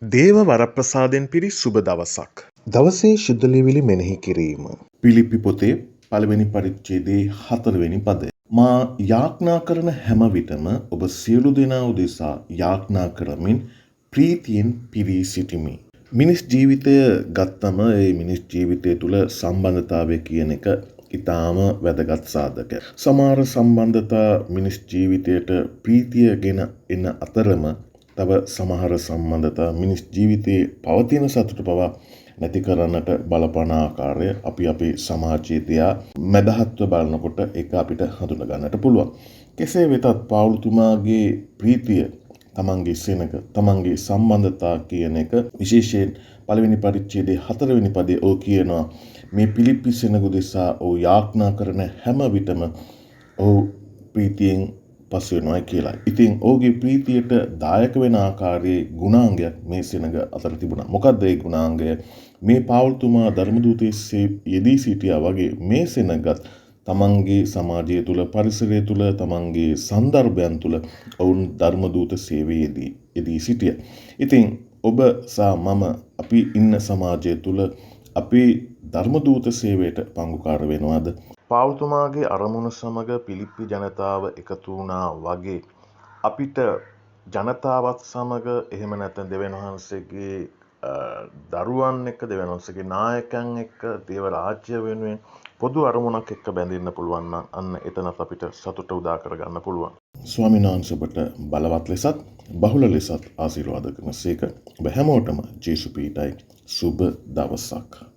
දේව වරප්‍රසාදෙන් පිරි සුබ දවසක්. දවසේ ශුද්ධ ලියවිලි මෙනෙහි කිරීම. පිලිප්පි පොතේ පළවෙනි පරිච්ඡේදයේ 4 වෙනි පදය. මා යාඥා කරන හැම විටම ඔබ සියලු දෙනා උදෙසා යාඥා කරමින් ප්‍රීතියෙන් පිරී සිටිමි. මිනිස් ජීවිතය ගත්තම ඒ මිනිස් ජීවිතය තුළ සම්බන්ධතාවය කියන එක ඉතාම වැදගත් සාධකයක්. සමහර සම්බන්ධතා මිනිස් ජීවිතයට ප්‍රීතිය ගෙන එන අතරම තව සමහර සම්බන්ධතා මිනිස් ජීවිතයේ පවතින සතුට පවා නැති කරන්නට බලපාන ආකාරය අපි අපේ සමාජයේ තියා මැදහත්ව බලනකොට ඒක අපිට හඳුනා ගන්නට පුළුවන්. කෙසේ වෙතත් පාවුල්තුමාගේ ප්‍රීතිය, තමන්ගේ සෙනඟ, තමන්ගේ සම්බන්ධතා කියන එක විශේෂයෙන් පළවෙනි පරිච්ඡේදයේ 4 වෙනි පදයේ ඔහු කියනවා මේ පිලිප්පි සෙනඟ දෙසා ඔහු යාඥා කරන හැම විටම ඔහු ප්‍රීතියෙන් පසු වෙනවා කියලා. ඉතින් ඔහුගේ ප්‍රීතියට දායක වෙන ආකාරයේ ගුණාංගයක් මේ සෙනඟ අතර තිබුණා. මොකක්ද ඒ ගුණාංගය? මේ පාවුල්තුමා ධර්මදූතයෙක් යෙදී සිටියා වගේ මේ සෙනඟත් තමන්ගේ සමාජය තුළ, පරිසරය තුළ, තමන්ගේ සන්දර්භයන් තුළ ඔවුන් ධර්මදූත සේවයේදී යෙදී සිටියා. ඉතින් ඔබ සහ මම අපි ඉන්න සමාජය තුළ අපි ධර්මදූත සේවයට පංගුකාර වෙනවද? පාවුල්තුමාගේ අරමුණ සමග පිලිප්පි ජනතාව එකතු වුණා වගේ අපිට ජනතාවත් සමග එහෙම නැත්නම් දෙවියන් වහන්සේගේ දරුවන් එක්ක, දෙවියන් වහන්සේගේ නායකයන් එක්ක, දේව රාජ්‍ය වෙනුවෙන් පොදු අරමුණක් එක්ක බැඳෙන්න පුළුවන් නම් අන්න එතනත් අපිට සතුට උදා කරගන්න පුළුවන්. ස්වාමීන් වහන්සේ ඔබට බලවත් ලෙසත් බහුල ලෙසත් ආශිර්වාද කරනසේක. ඔබ හැමෝටම ජේසු පීඨයි සුබ දවසක්.